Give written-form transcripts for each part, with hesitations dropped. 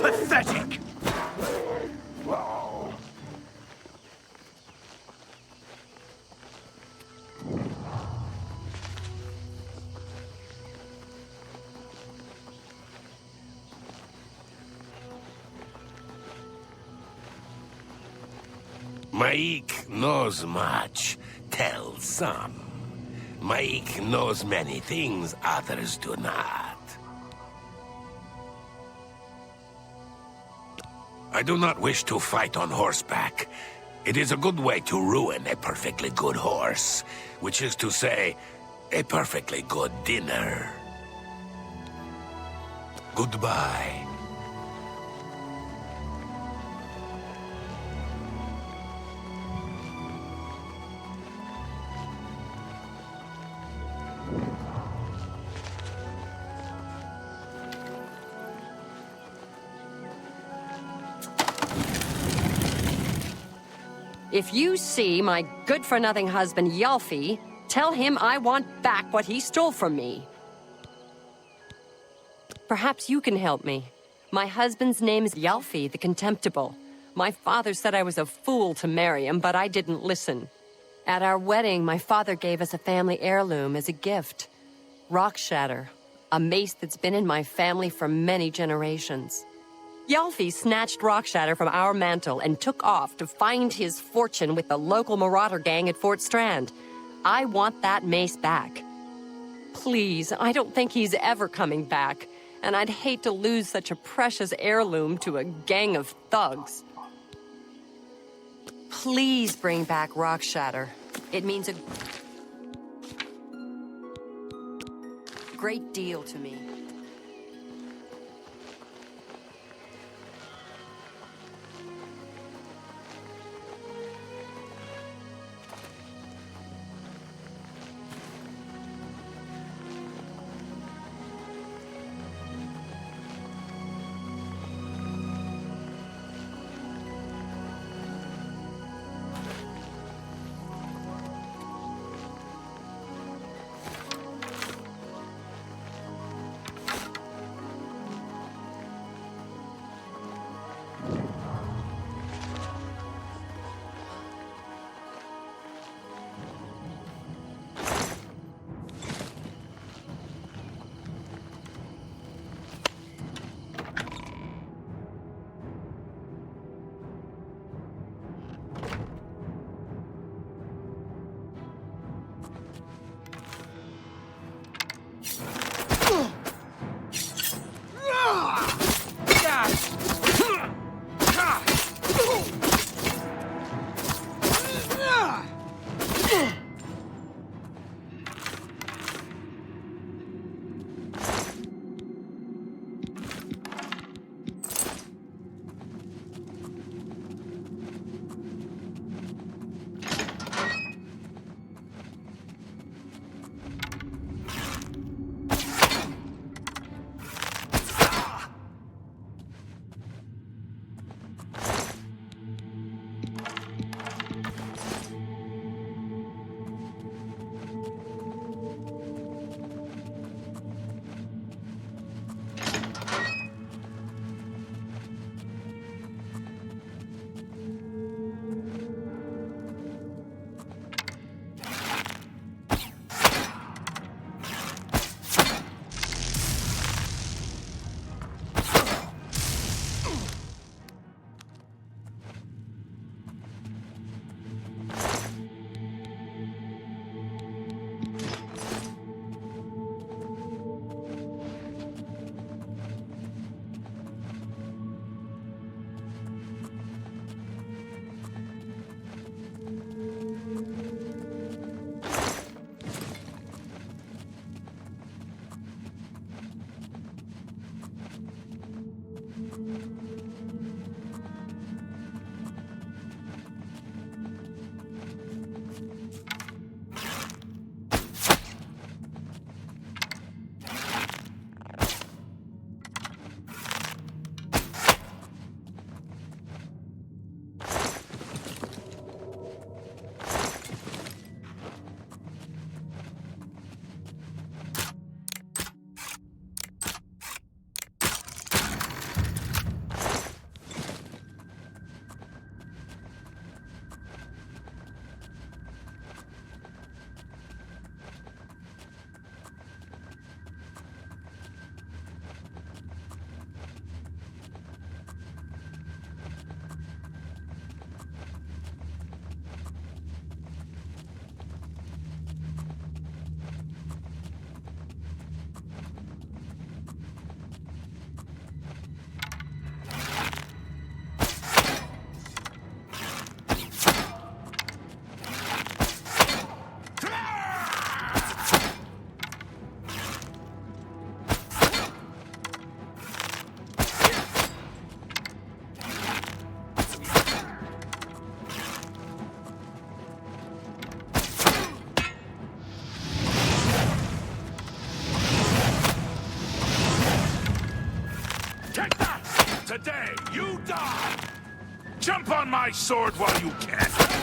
Pathetic! Maik knows much, tells some. Maik knows many things others do not. I do not wish to fight on horseback. It is a good way to ruin a perfectly good horse, which is to say, a perfectly good dinner. Goodbye. If you see my good-for-nothing husband, Yalfi, tell him I want back what he stole from me. Perhaps you can help me. My husband's name is Yalfi the Contemptible. My father said I was a fool to marry him, but I didn't listen. At our wedding, my father gave us a family heirloom as a gift. Rock Shatter, a mace that's been in my family for many generations. Yalfi snatched Rock Shatter from our mantle and took off to find his fortune with the local marauder gang at Fort Strand. I want that mace back. Please, I don't think he's ever coming back, and I'd hate to lose such a precious heirloom to a gang of thugs. Please bring back Rock Shatter. It means a great deal to me. Today, you die! Jump on my sword while you can!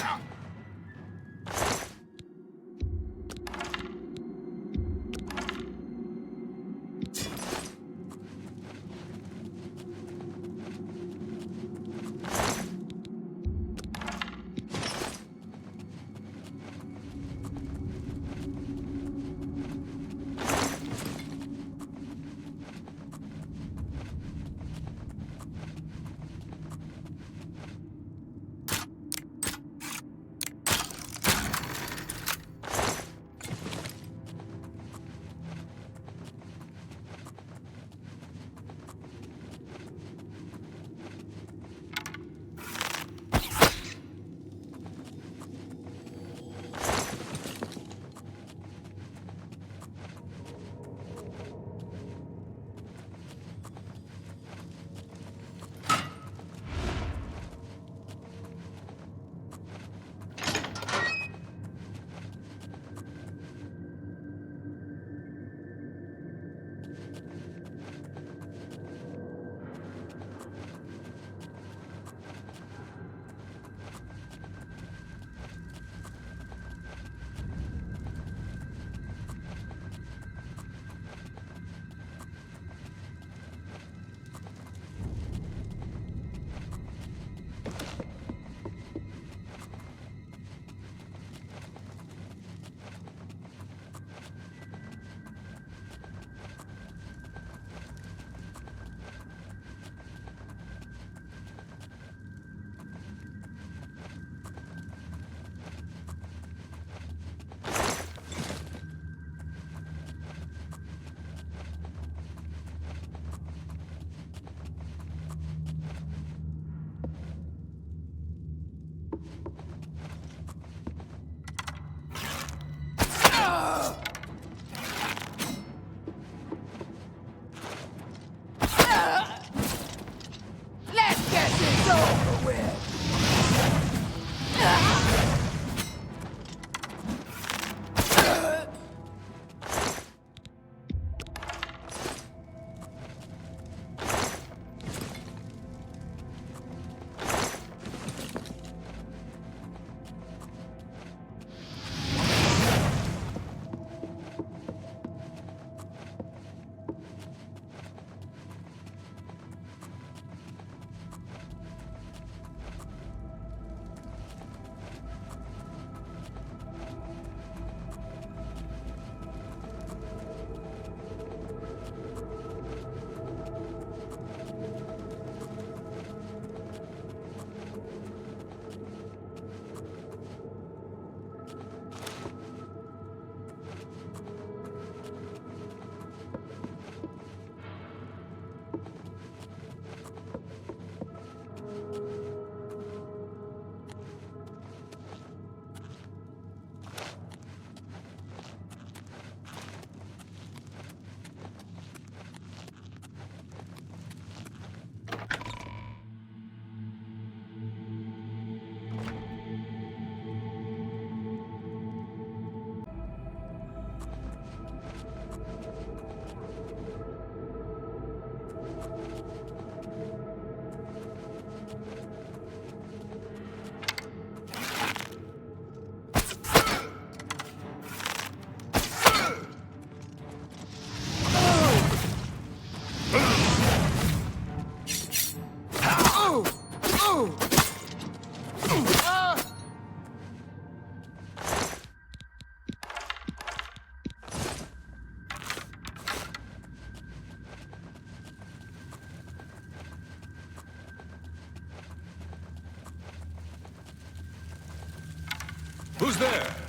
Who's there?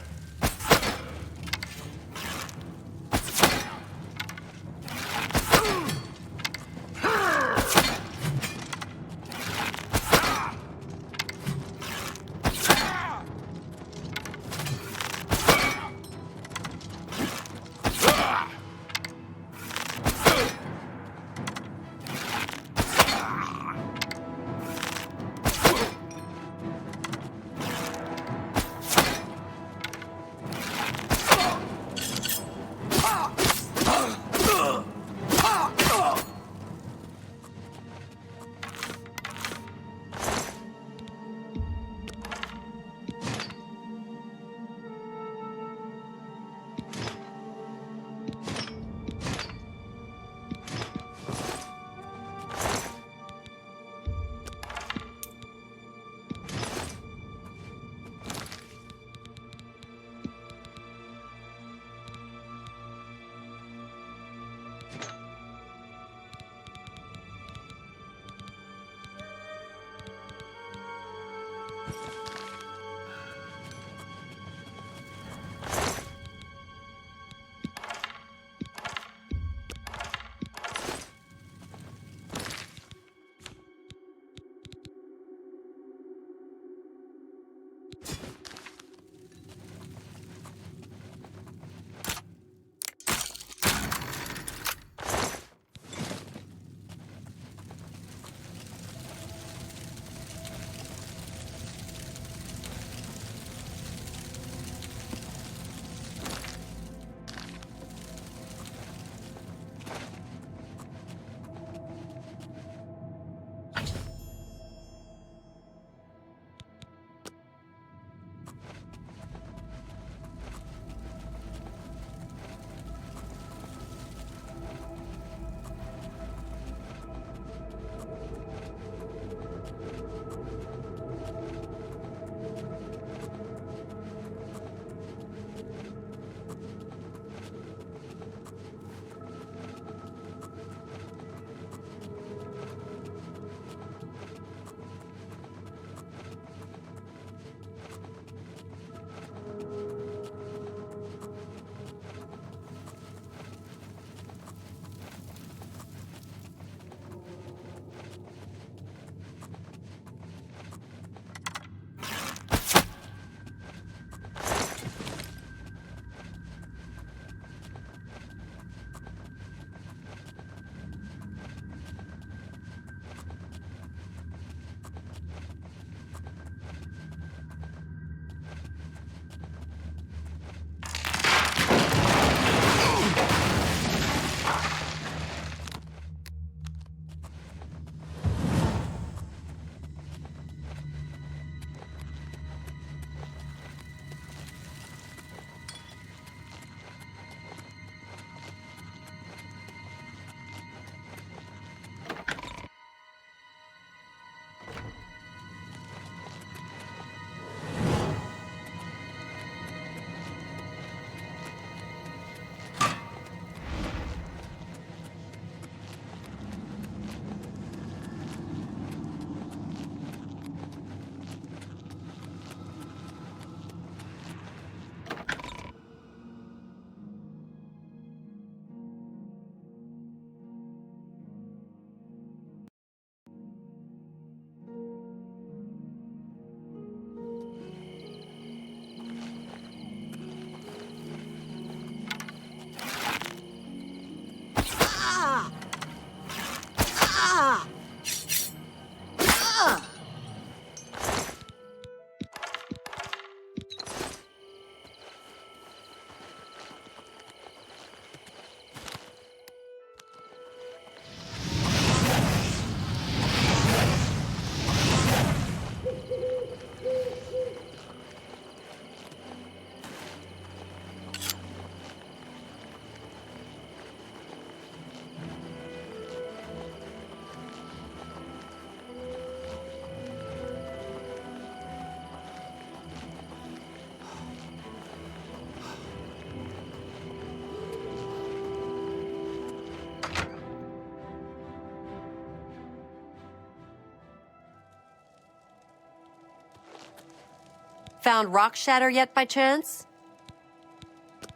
found Rock Shatter yet by chance?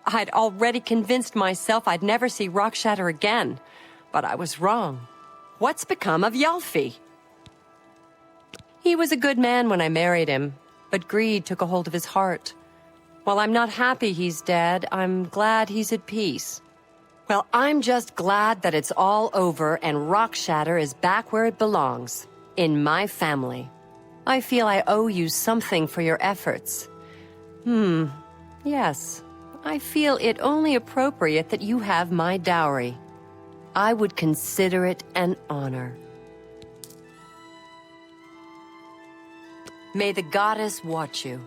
I'd already convinced myself I'd never see Rock Shatter again, but I was wrong. What's become of Yalfi? He was a good man when I married him, but greed took a hold of his heart. While I'm not happy he's dead, I'm glad he's at peace. Well, I'm just glad that it's all over and Rock Shatter is back where it belongs, in my family. I feel I owe you something for your efforts. Yes. I feel it only appropriate that you have my dowry. I would consider it an honor. May the goddess watch you.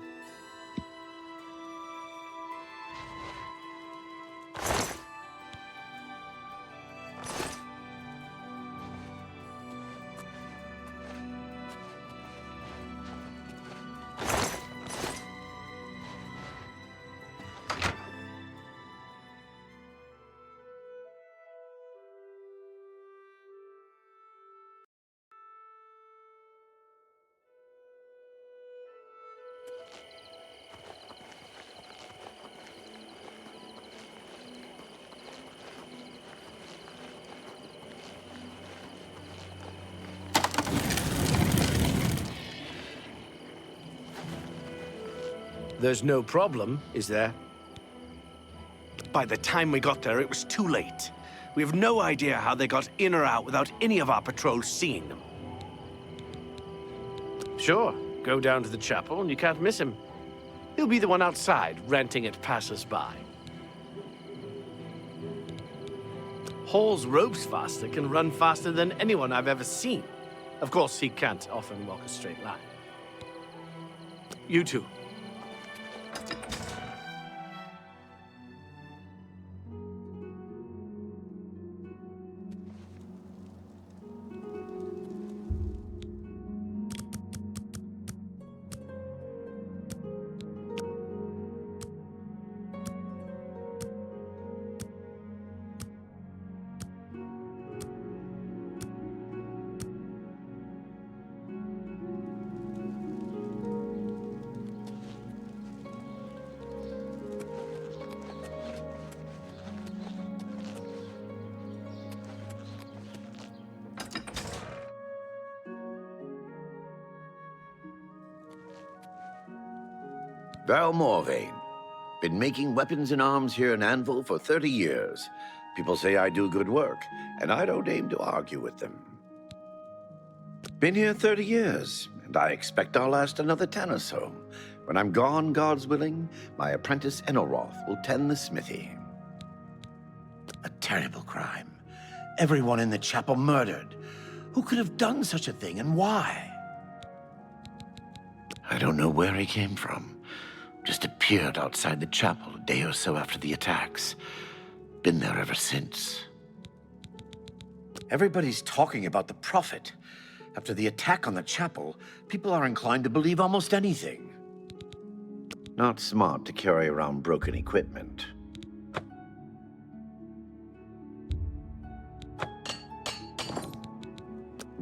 There's no problem, is there? By the time we got there, it was too late. We have no idea how they got in or out without any of our patrols seeing them. Sure, go down to the chapel and you can't miss him. He'll be the one outside, ranting at passers-by. Hall's ropes faster can run faster than anyone I've ever seen. Of course, he can't often walk a straight line. You two. Val Morvain. Been making weapons and arms here in Anvil for 30 years. People say I do good work, and I don't aim to argue with them. Been here 30 years, and I expect I'll last another 10 or so. When I'm gone, God's willing, my apprentice Enelroth will tend the smithy. A terrible crime. Everyone in the chapel murdered. Who could have done such a thing, and why? I don't know where he came from. Just appeared outside the chapel a day or so after the attacks. Been there ever since. Everybody's talking about the Prophet. After the attack on the chapel, people are inclined to believe almost anything. Not smart to carry around broken equipment.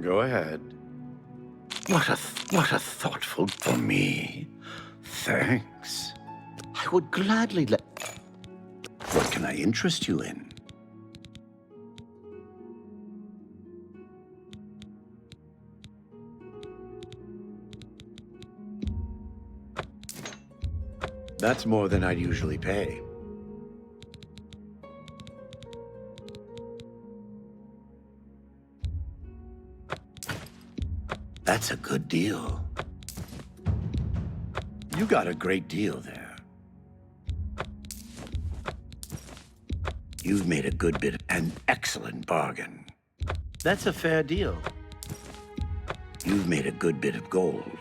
Go ahead. What a thoughtful for me. Thanks. I would gladly let... What can I interest you in? That's more than I'd usually pay. That's a good deal. You got a great deal there. You've made a good bit, an excellent bargain. That's a fair deal. You've made a good bit of gold.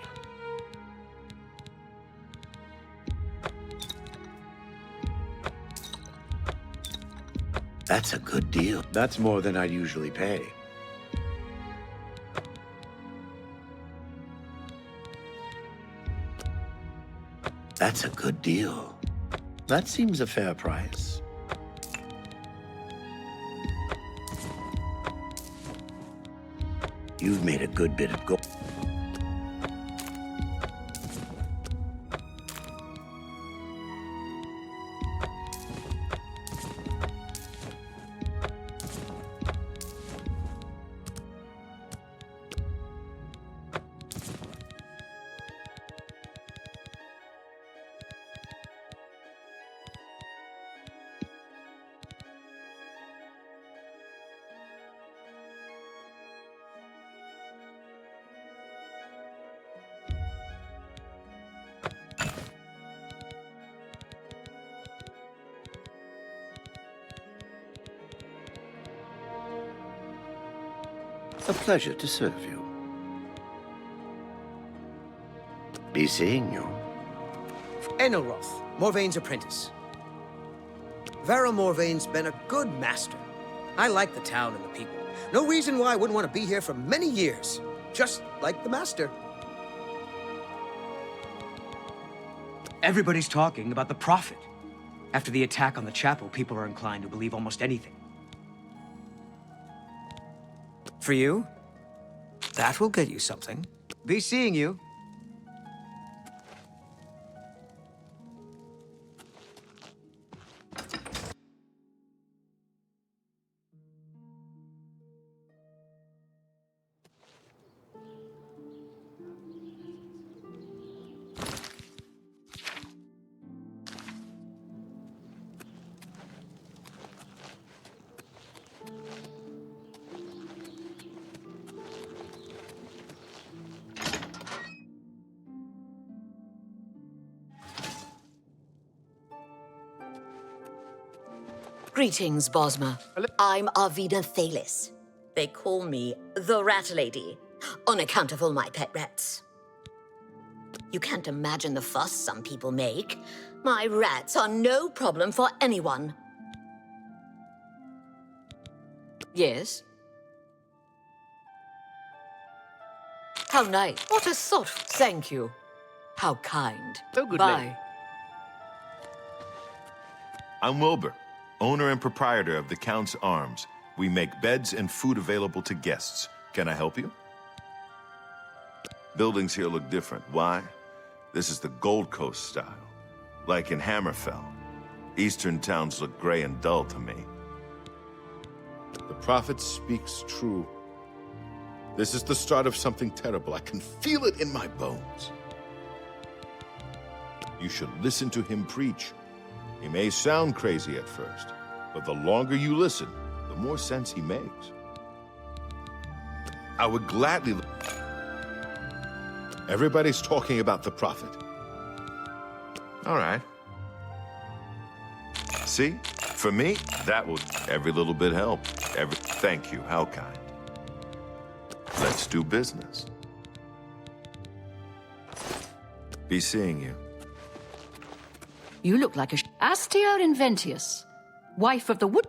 That's a good deal. That's more than I'd usually pay. That's a good deal. That seems a fair price. You've made a good bit of gold. A pleasure to serve you. Be seeing you. Enelroth, Morvaine's apprentice. Vera Morvaine's been a good master. I like the town and the people. No reason why I wouldn't want to be here for many years. Just like the master. Everybody's talking about the Prophet. After the attack on the chapel, people are inclined to believe almost anything. For you, that will get you something. Be seeing you. Greetings, Bosma. I'm Arvida Thalis. They call me the Rat Lady, on account of all my pet rats. You can't imagine the fuss some people make. My rats are no problem for anyone. Yes? How nice. What a sort. Thank you. How kind. So good, Bye. lady. I'm Wilbur, owner and proprietor of the Count's Arms. We make beds and food available to guests. Can I help you? Buildings here look different. Why? This is the Gold Coast style. Like in Hammerfell. Eastern towns look gray and dull to me. The prophet speaks true. This is the start of something terrible. I can feel it in my bones. You should listen to him preach. He may sound crazy at first, but the longer you listen, the more sense he makes. I would gladly... Everybody's talking about the prophet. All right. See? For me, that would... Every little bit help. Thank you. How kind. Let's do business. Be seeing you. You look like a Astia Inventius, wife of the wood...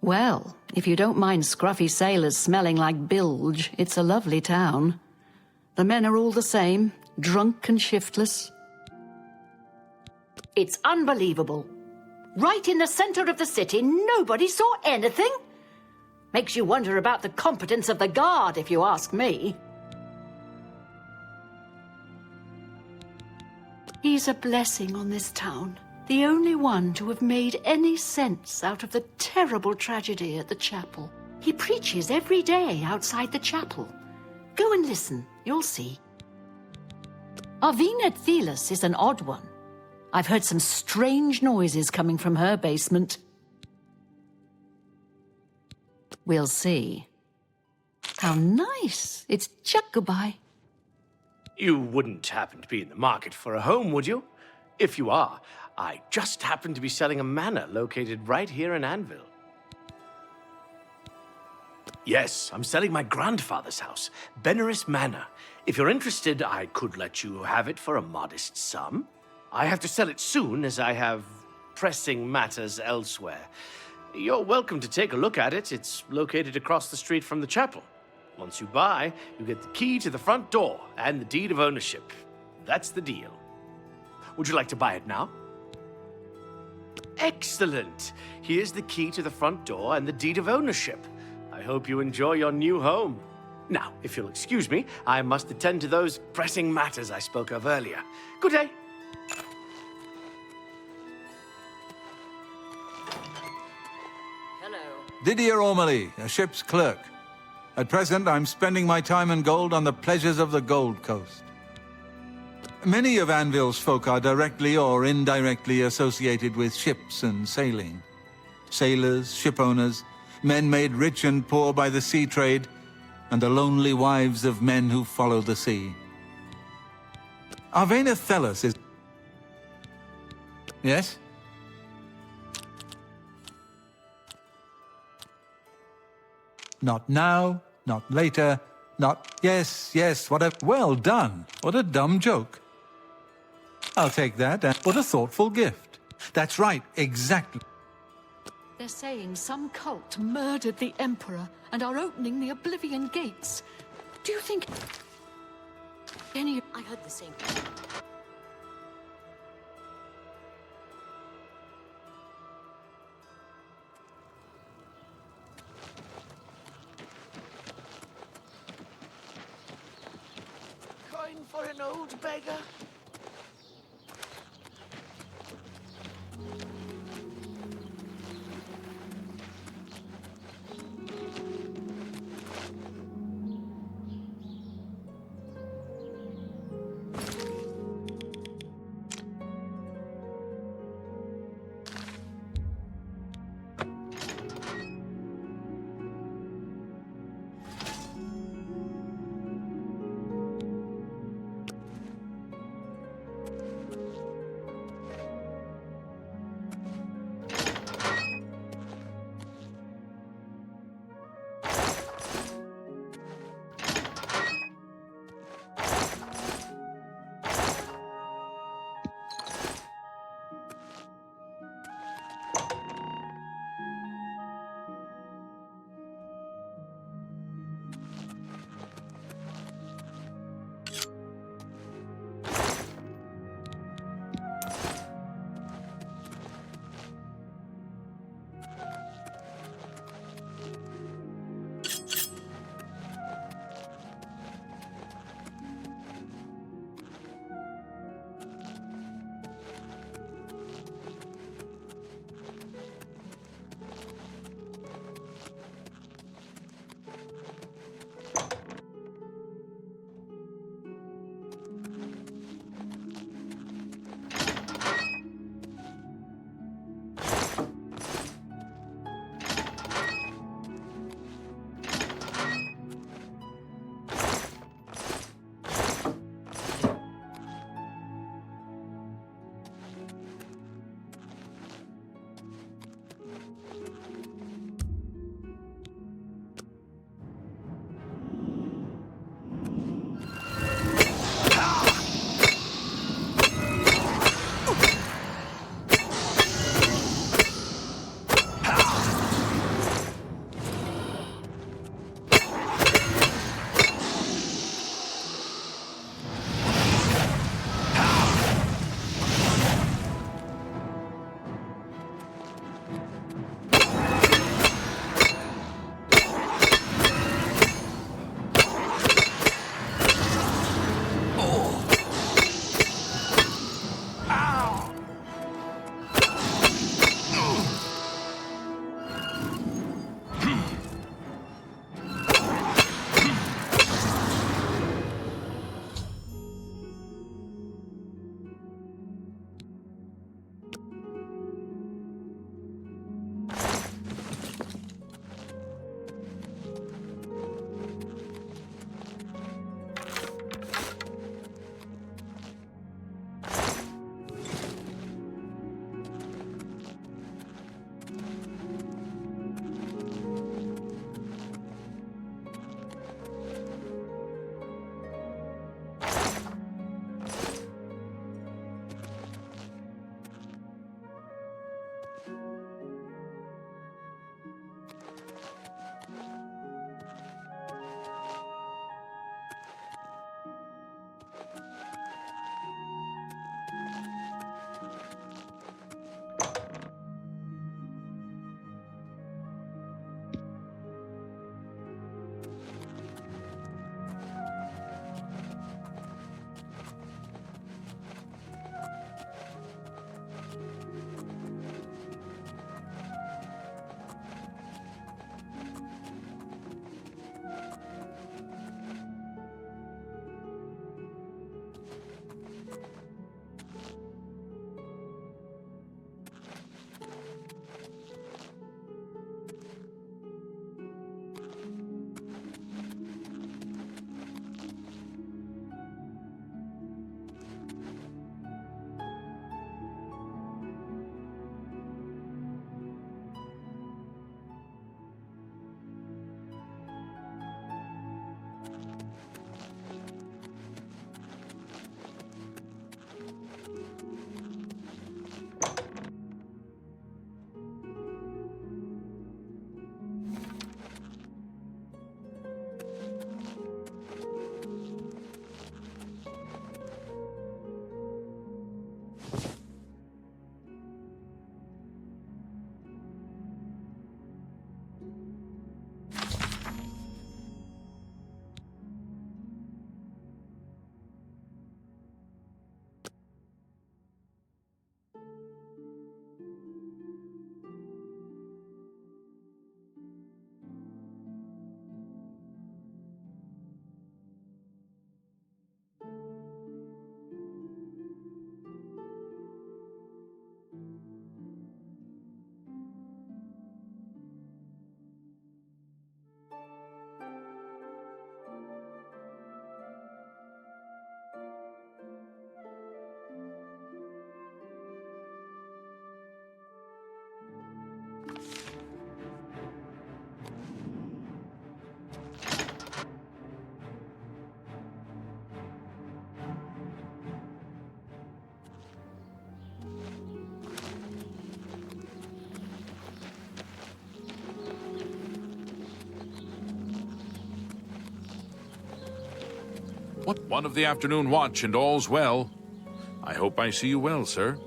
Well, if you don't mind scruffy sailors smelling like bilge, it's a lovely town. The men are all the same, drunk and shiftless. It's unbelievable. Right in the center of the city, nobody saw anything? Makes you wonder about the competence of the guard, if you ask me. He's a blessing on this town. The only one to have made any sense out of the terrible tragedy at the chapel. He preaches every day outside the chapel. Go and listen, you'll see. Arvina Thalis is an odd one. I've heard some strange noises coming from her basement. We'll see. How nice. It's just goodbye. You wouldn't happen to be in the market for a home, would you? If you are, I just happen to be selling a manor located right here in Anvil. Yes, I'm selling my grandfather's house, Benaris Manor. If you're interested, I could let you have it for a modest sum. I have to sell it soon, as I have pressing matters elsewhere. You're welcome to take a look at it. It's located across the street from the chapel. Once you buy, you get the key to the front door and the deed of ownership. That's the deal. Would you like to buy it now? Excellent. Here's the key to the front door and the deed of ownership. I hope you enjoy your new home. Now, if you'll excuse me, I must attend to those pressing matters I spoke of earlier. Good day. Hello. Didier Ormely, a ship's clerk. At present, I'm spending my time and gold on the pleasures of the Gold Coast. Many of Anvil's folk are directly or indirectly associated with ships and sailing. Sailors, ship owners, men made rich and poor by the sea trade, and the lonely wives of men who follow the sea. Arvina Thalis is... Yes? Not now, not later, not yes, yes, what a... Well done. What a dumb joke. I'll take that, and what a thoughtful gift. That's right, exactly. They're saying some cult murdered the Emperor and are opening the Oblivion gates. Do you think any... I heard the same. Coin for an old beggar? One of the afternoon watch and all's well. I hope I see you well, sir.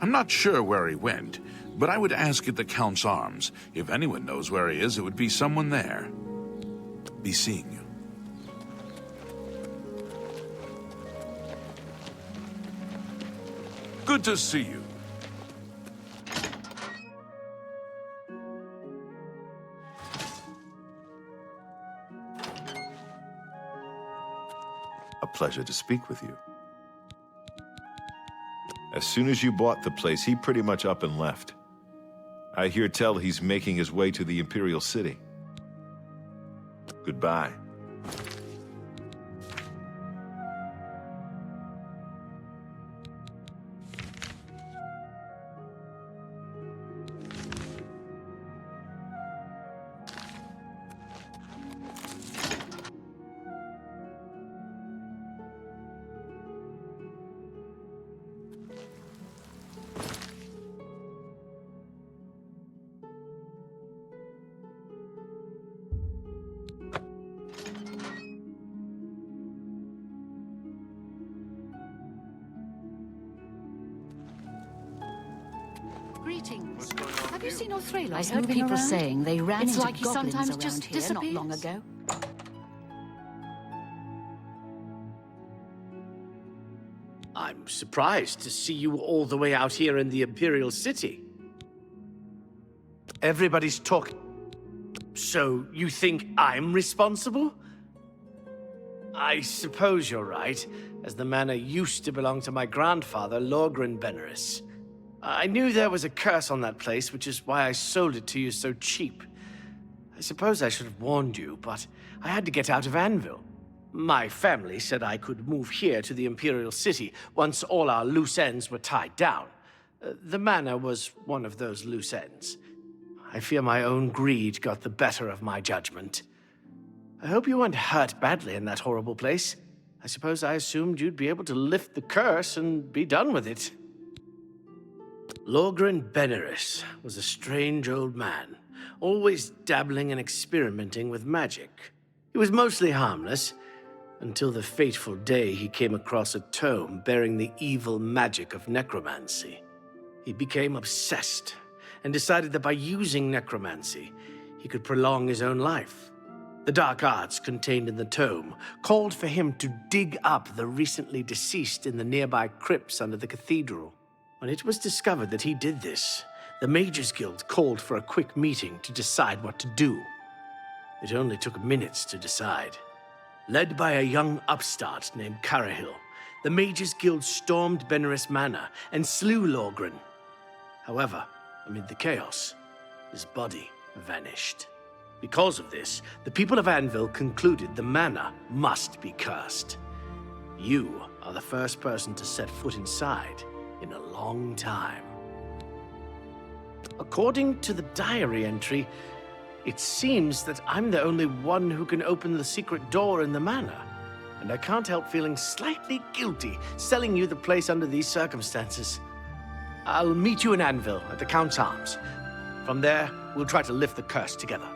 I'm not sure where he went, but I would ask at the Count's Arms. If anyone knows where he is, it would be someone there. Be seeing you. Good to see you. A pleasure to speak with you. As soon as you bought the place, he pretty much up and left. I hear tell he's making his way to the Imperial City. Goodbye. Greetings. Have you seen Othralos I heard people saying they ran It's into like he goblins sometimes around just here not long disappears. ago. I'm surprised to see you all the way out here in the Imperial City. Everybody's talking. So you think I'm responsible? I suppose you're right, as the manor used to belong to my grandfather, Lorgren Beneris. I knew there was a curse on that place, which is why I sold it to you so cheap. I suppose I should have warned you, but I had to get out of Anvil. My family said I could move here to the Imperial City once all our loose ends were tied down. The manor was one of those loose ends. I fear my own greed got the better of my judgment. I hope you weren't hurt badly in that horrible place. I suppose I assumed you'd be able to lift the curse and be done with it. Lorgren Beneris was a strange old man, always dabbling and experimenting with magic. He was mostly harmless, until the fateful day he came across a tome bearing the evil magic of necromancy. He became obsessed and decided that by using necromancy, he could prolong his own life. The dark arts contained in the tome called for him to dig up the recently deceased in the nearby crypts under the cathedral. When it was discovered that he did this, the Mages Guild called for a quick meeting to decide what to do. It only took minutes to decide. Led by a young upstart named Carahil, the Mages Guild stormed Beneris Manor and slew Lorgren. However, amid the chaos, his body vanished. Because of this, the people of Anvil concluded the manor must be cursed. You are the first person to set foot inside in a long time. According to the diary entry, it seems that I'm the only one who can open the secret door in the manor, and I can't help feeling slightly guilty selling you the place under these circumstances. I'll meet you in Anvil at the Count's Arms. From there, we'll try to lift the curse together.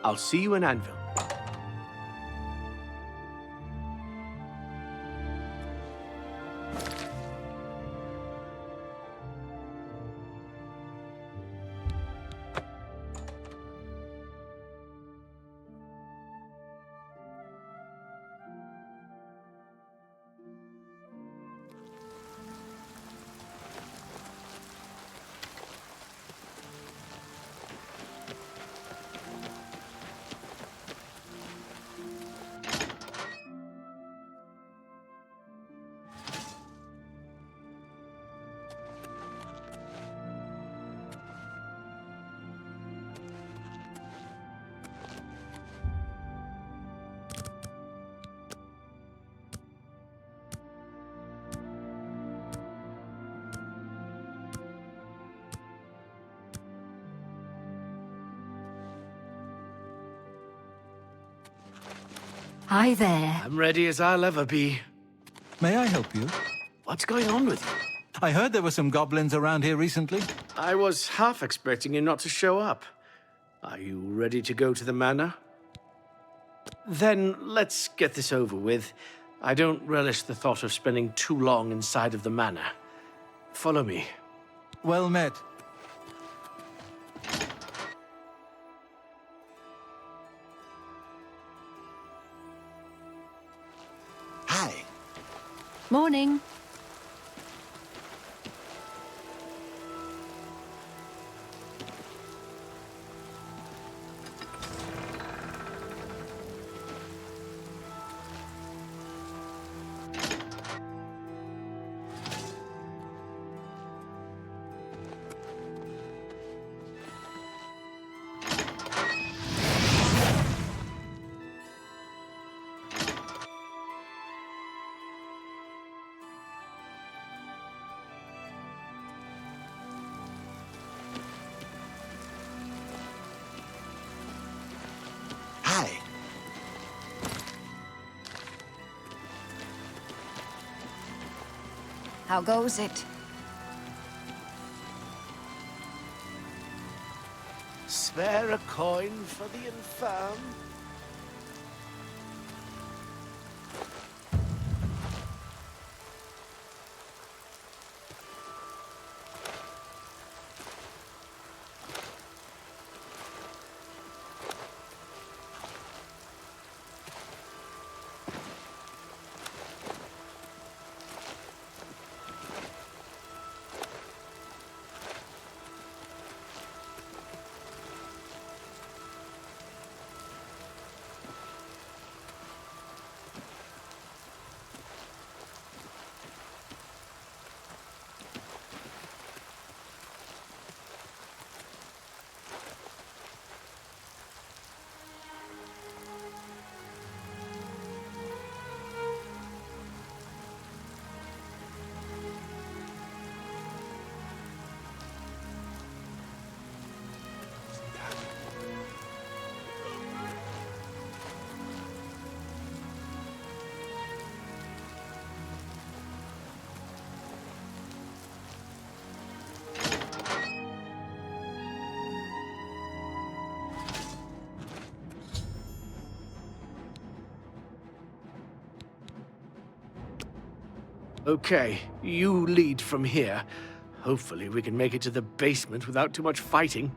I'll see you in Anvil. Hi there. I'm ready as I'll ever be. May I help you? What's going on with you? I heard there were some goblins around here recently. I was half expecting you not to show up. Are you ready to go to the manor? Then let's get this over with. I don't relish the thought of spending too long inside of the manor. Follow me. Well met. Hi. Morning. Hi. How goes it? Spare a coin for the infirm. Okay, you lead from here. Hopefully we can make it to the basement without too much fighting.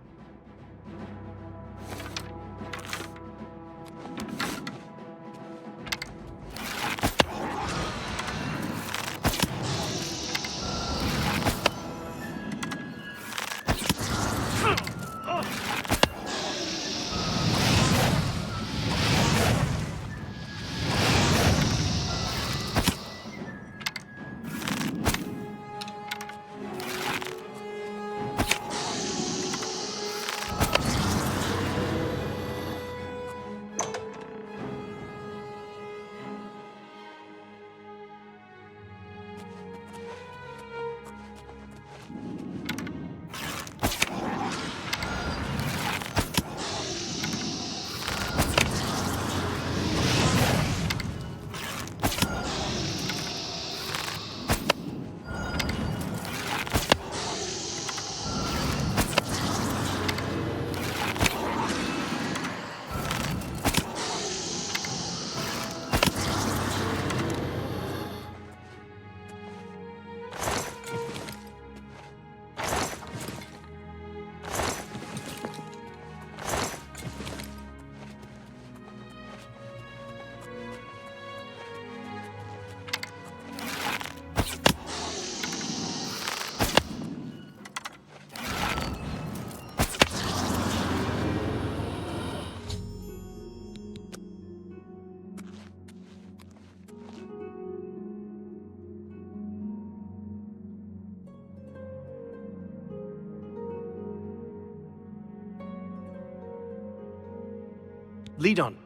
Lead on.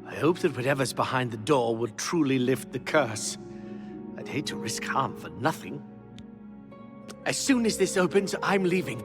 I hope that whatever's behind the door will truly lift the curse. I'd hate to risk harm for nothing. As soon as this opens, I'm leaving.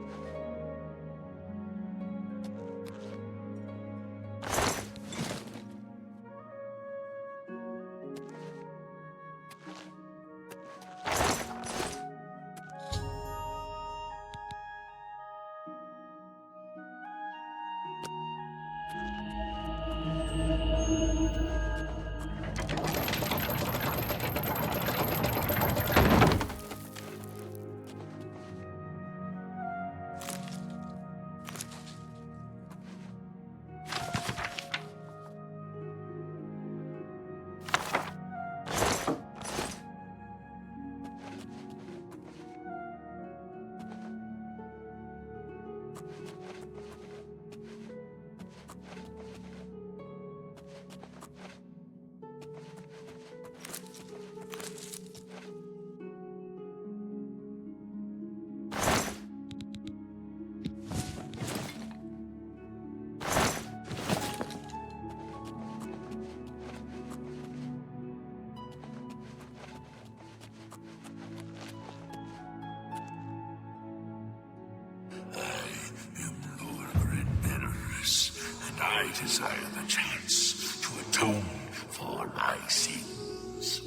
I desire the chance to atone for my sins.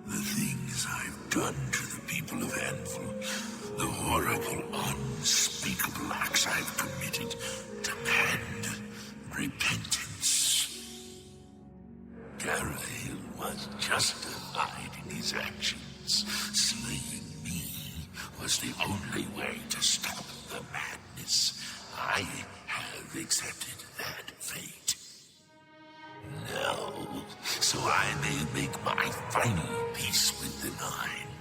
The things I've done to the people of Anvil, the horrible, unspeakable acts I've committed, demand repentance. Garahil was justified in his actions. Slaying me was the only way to stop the madness. I have accepted that fate. Now, so I may make my final peace with the Nine,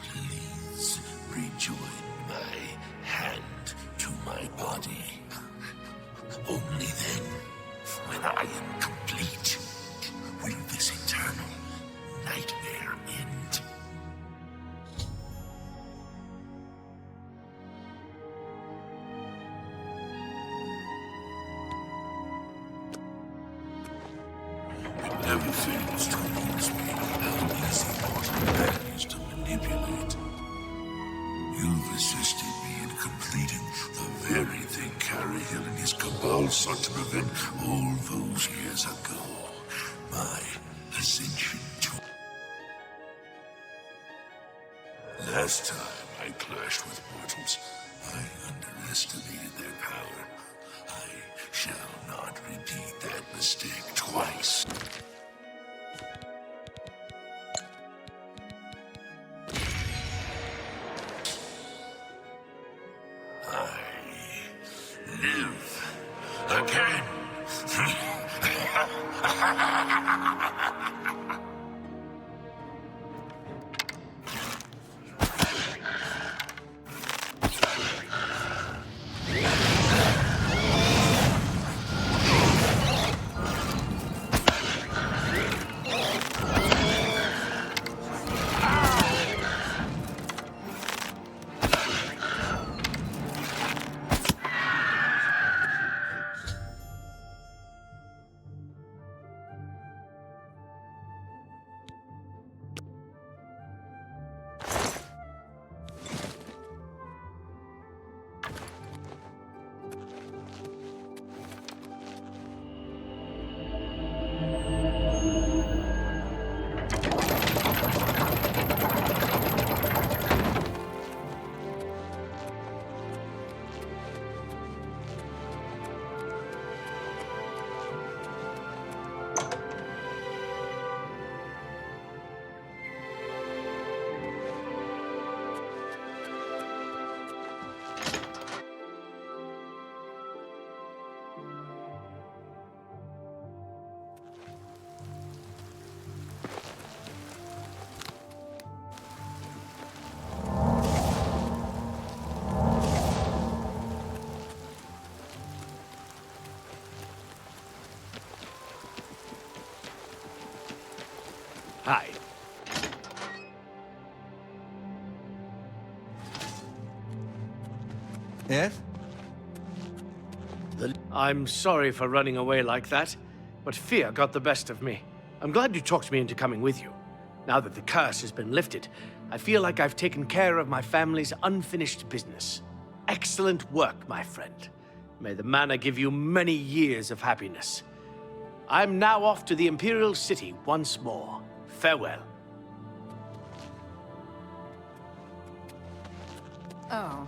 please rejoin my hand to my body. Only then, when I am complete, will this eternal nightmare end. It never fails to amuse me how easy mortal man is to manipulate. You've assisted me in completing the very thing Garahil and his cabal sought to prevent all those years ago. My ascension to... Last time I clashed with mortals, I underestimated their power. I shall not repeat that mistake twice. I live again. Hi. Yes? I'm sorry for running away like that, but fear got the best of me. I'm glad you talked me into coming with you. Now that the curse has been lifted, I feel like I've taken care of my family's unfinished business. Excellent work, my friend. May the manor give you many years of happiness. I'm now off to the Imperial City once more. Farewell. Oh.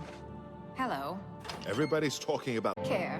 Hello. Everybody's talking about... Care.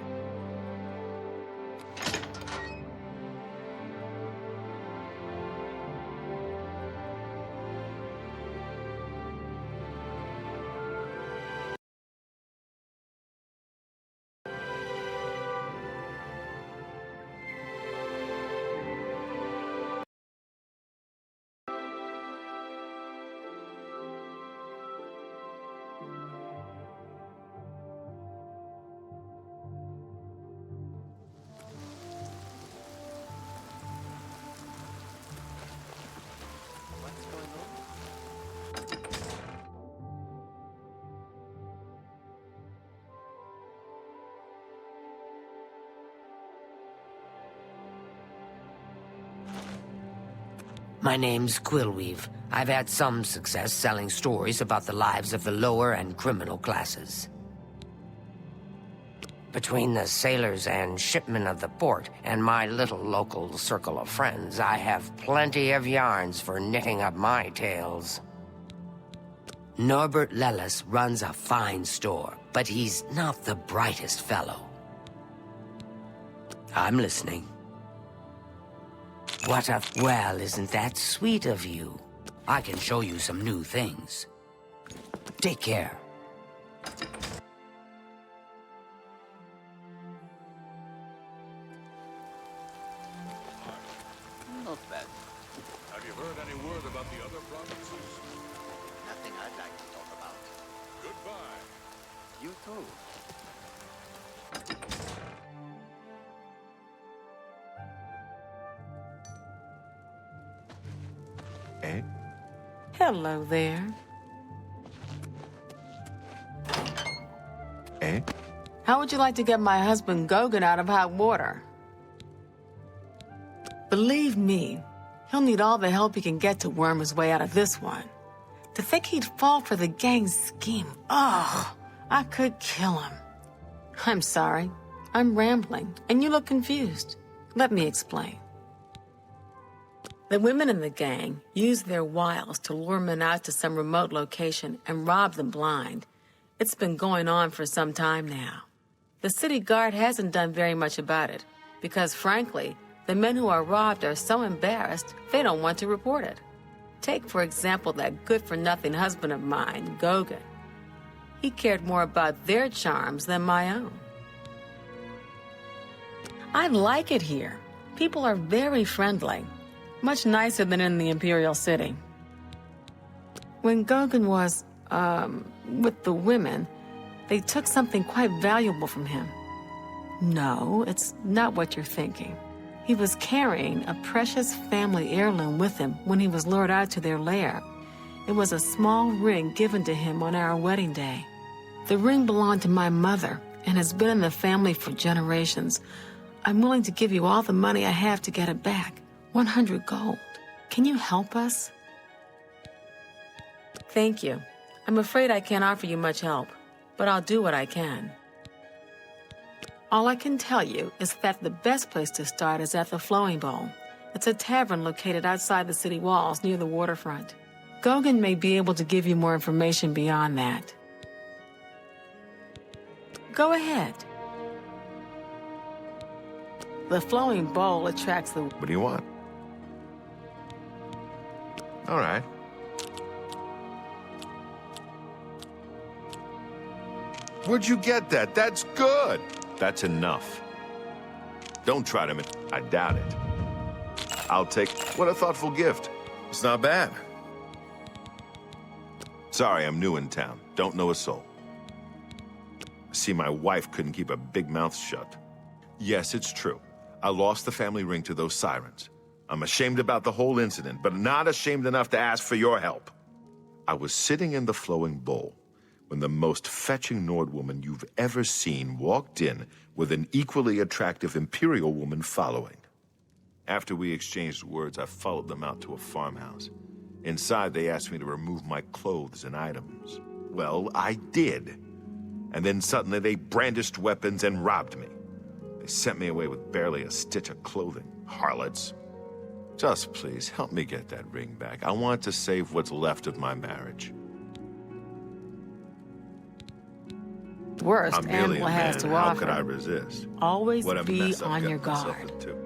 My name's Quillweave. I've had some success selling stories about the lives of the lower and criminal classes. Between the sailors and shipmen of the port and my little local circle of friends, I have plenty of yarns for knitting up my tales. Norbert Lellis runs a fine store, but he's not the brightest fellow. I'm listening. Well, isn't that sweet of you? I can show you some new things. Take care. Not bad. Have you heard any word about the other provinces? Nothing I'd like to talk about. Goodbye. You too. Eh? Hello there. Eh? How would you like to get my husband Gogan out of hot water? Believe me, he'll need all the help he can get to worm his way out of this one. To think he'd fall for the gang's scheme, oh, I could kill him. I'm sorry, I'm rambling, and you look confused. Let me explain. The women in the gang use their wiles to lure men out to some remote location and rob them blind. It's been going on for some time now. The city guard hasn't done very much about it, because frankly, the men who are robbed are so embarrassed they don't want to report it. Take, for example, that good-for-nothing husband of mine, Gogan. He cared more about their charms than my own. I like it here. People are very friendly. Much nicer than in the Imperial City. When Gogan was, with the women, they took something quite valuable from him. No, it's not what you're thinking. He was carrying a precious family heirloom with him when he was lured out to their lair. It was a small ring given to him on our wedding day. The ring belonged to my mother and has been in the family for generations. I'm willing to give you all the money I have to get it back. 100 gold. Can you help us? Thank you. I'm afraid I can't offer you much help, but I'll do what I can. All I can tell you is that the best place to start is at the Flowing Bowl. It's a tavern located outside the city walls near the waterfront. Gogan may be able to give you more information beyond that. Go ahead. The Flowing Bowl attracts the... What do you want? All right. Where'd you get that? That's good. That's enough. Don't try to... I doubt it. I'll take... What a thoughtful gift. It's not bad. Sorry, I'm new in town. Don't know a soul. See, my wife couldn't keep a big mouth shut. Yes, it's true. I lost the family ring to those sirens. I'm ashamed about the whole incident, but not ashamed enough to ask for your help. I was sitting in the Flowing Bowl when the most fetching Nord woman you've ever seen walked in with an equally attractive Imperial woman following. After we exchanged words, I followed them out to a farmhouse. Inside, they asked me to remove my clothes and items. Well, I did. And then suddenly they brandished weapons and robbed me. They sent me away with barely a stitch of clothing. Harlots. Just please, help me get that ring back. I want to save what's left of my marriage. Worst I'm merely Anvil a has man. to How offer. could I resist? Always What a be mess I've on got your myself guard. into.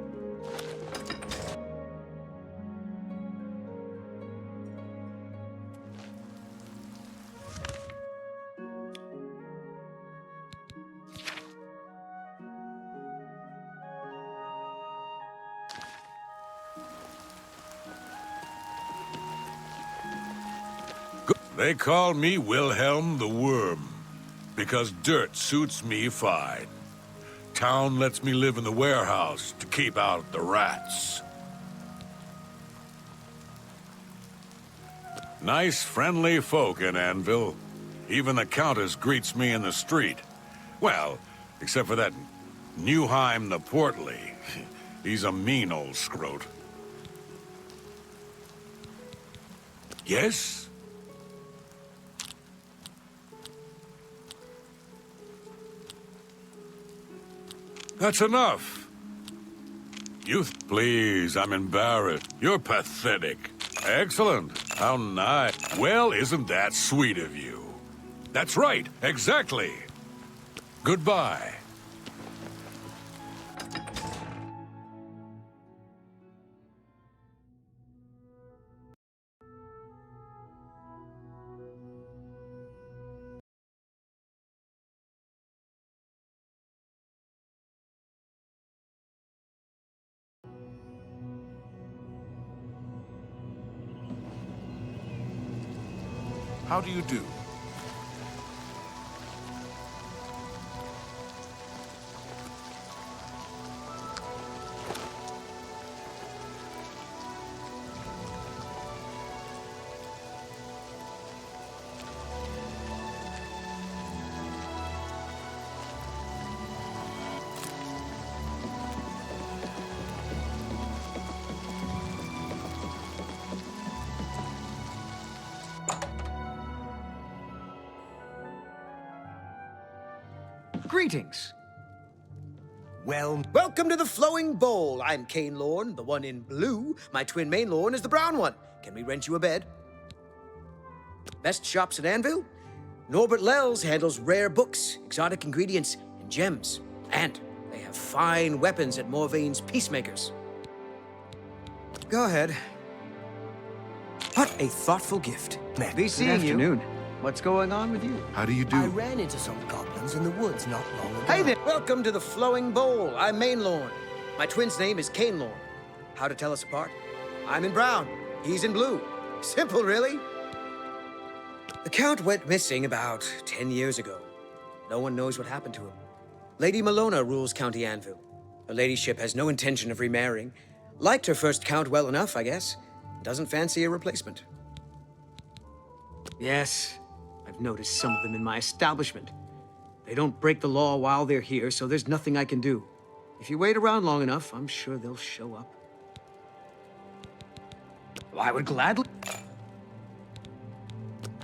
They call me Wilhelm the Worm, because dirt suits me fine. Town lets me live in the warehouse to keep out the rats. Nice, friendly folk in Anvil. Even the Countess greets me in the street. Well, except for that Newheim the Portly. He's a mean old scrote. Yes? That's enough. Please, I'm embarrassed. You're pathetic. Excellent. How nice. Well, isn't that sweet of you? That's right, exactly. Goodbye. How do you do? Greetings. Well, welcome to the Flowing Bowl. I'm Kane Lorne, the one in blue. My twin main Lorne is the brown one. Can we rent you a bed? Best shops in Anvil? Norbert Lels handles rare books, exotic ingredients, and gems. And they have fine weapons at Morvaine's Peacemakers. Go ahead. What a thoughtful gift. Be seeing you. What's going on with you? How do you do? I ran into some goblins in the woods not long ago. Hey there! Welcome to the Flowing Bowl. I'm Main Lorne. My twin's name is Kane Lorne. How to tell us apart? I'm in brown. He's in blue. Simple, really. The Count went missing about 10 years ago. No one knows what happened to him. Lady Malona rules County Anvil. Her ladyship has no intention of remarrying. Liked her first Count well enough, I guess. Doesn't fancy a replacement. Yes, I've noticed some of them in my establishment. They don't break the law while they're here, so there's nothing I can do. If you wait around long enough, I'm sure they'll show up. Well, I would gladly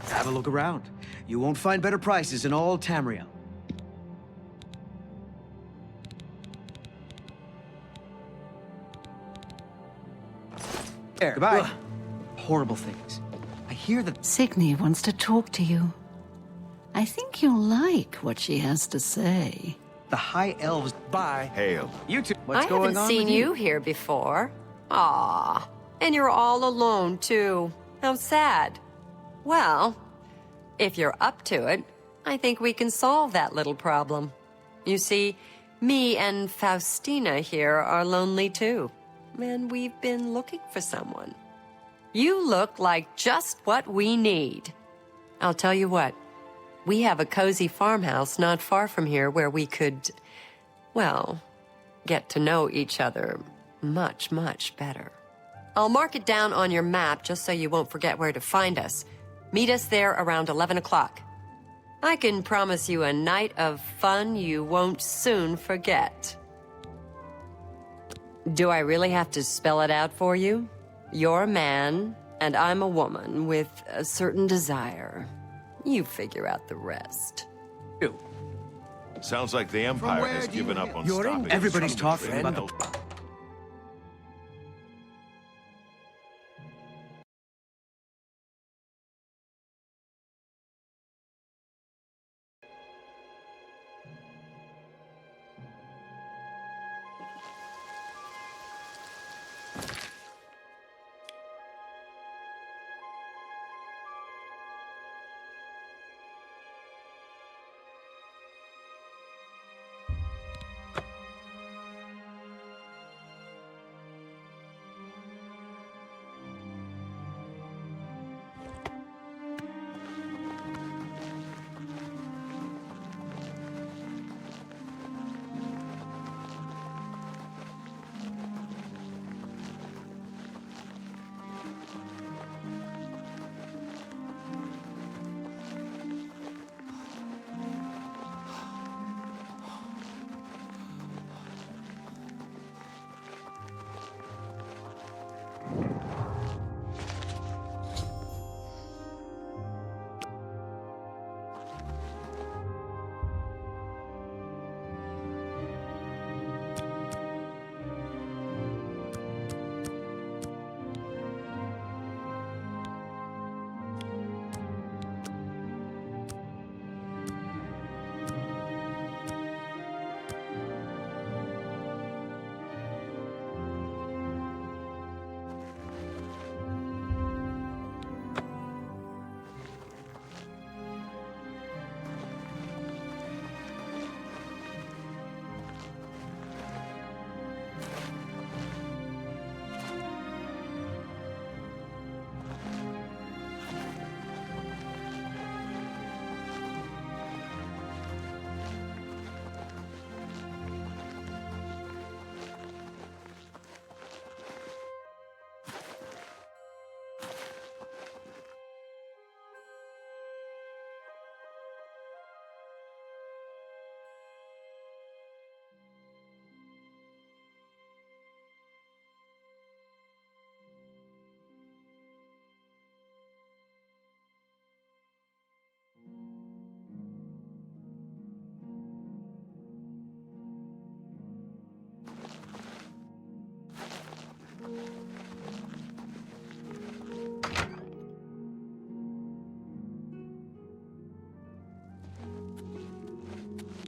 have a look around. You won't find better prices in all Tamriel. There. Goodbye. Ugh. Horrible things. I hear that Signy wants to talk to you. I think you'll like what she has to say. The High Elves. Bye. Hail. You two. What's going on? I haven't seen with you here before. Ah, and you're all alone, too. How sad. Well, if you're up to it, I think we can solve that little problem. You see, me and Faustina here are lonely, too. And we've been looking for someone. You look like just what we need. I'll tell you what. We have a cozy farmhouse not far from here where we could, well, get to know each other much, much better. I'll mark it down on your map just so you won't forget where to find us. Meet us there around 11 o'clock. I can promise you a night of fun you won't soon forget. Do I really have to spell it out for you? You're a man, and I'm a woman with a certain desire. You figure out the rest. Sounds like the Empire has given up on You're stopping. in. Everybody's some talking trade. about the...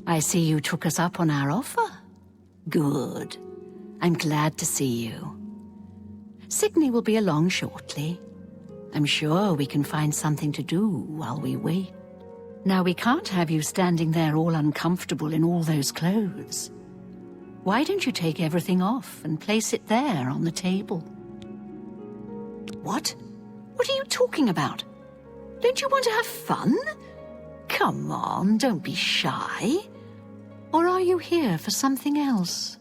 I see you took us up on our offer. Good. I'm glad to see you. Sydney will be along shortly. I'm sure we can find something to do while we wait. Now, we can't have you standing there all uncomfortable in all those clothes. Why don't you take everything off and place it there on the table? What? What are you talking about? Don't you want to have fun? Come on, don't be shy. Or are you here for something else?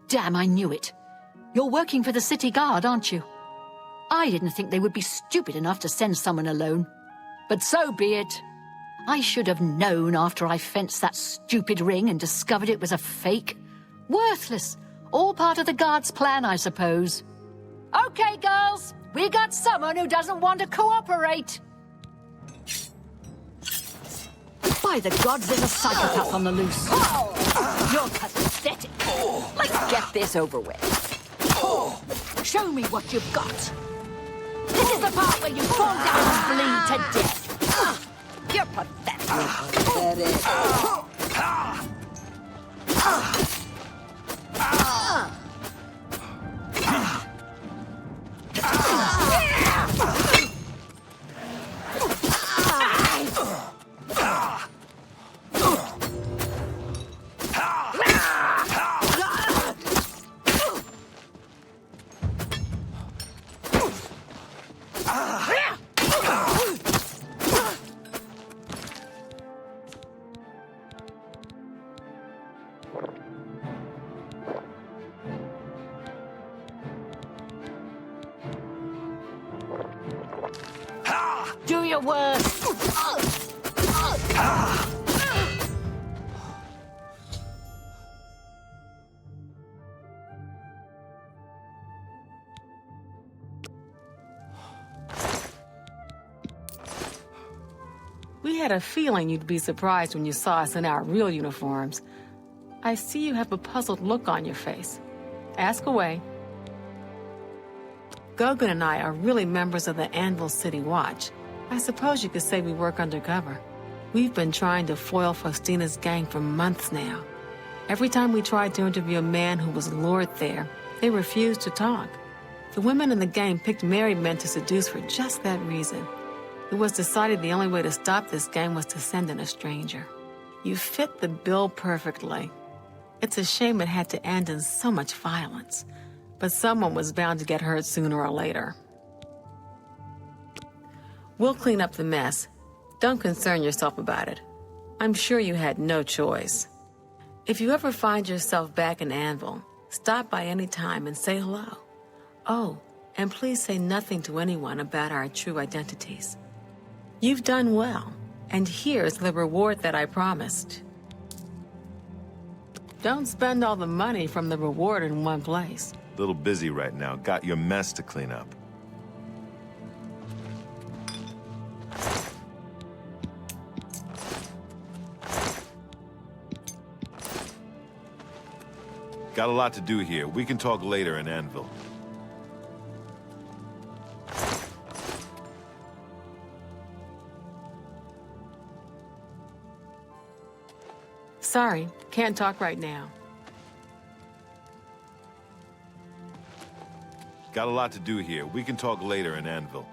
Damn, I knew it. You're working for the city guard, aren't you? I didn't think they would be stupid enough to send someone alone. But so be it. I should have known after I fenced that stupid ring and discovered it was a fake. Worthless. All part of the guard's plan, I suppose. Okay, girls. We got someone who doesn't want to cooperate. By the gods, there's a psychopath on the loose. You're pathetic. Let's get this over with. Show me what you've got. This is the part where you fall down and bleed to death. You're pathetic. Do your worst. We had a feeling you'd be surprised when you saw us in our real uniforms. I see you have a puzzled look on your face. Ask away. Gogan and I are really members of the Anvil City Watch. I suppose you could say we work undercover. We've been trying to foil Faustina's gang for months now. Every time we tried to interview a man who was lured there, they refused to talk. The women in the gang picked married men to seduce for just that reason. It was decided the only way to stop this gang was to send in a stranger. You fit the bill perfectly. It's a shame it had to end in so much violence, but someone was bound to get hurt sooner or later. We'll clean up the mess. Don't concern yourself about it. I'm sure you had no choice. If you ever find yourself back in Anvil, stop by any time and say hello. Oh, and please say nothing to anyone about our true identities. You've done well, and here's the reward that I promised. Don't spend all the money from the reward in one place. Little busy right now. Got your mess to clean up. Got a lot to do here. We can talk later in Anvil. Sorry, can't talk right now. Got a lot to do here. We can talk later in Anvil.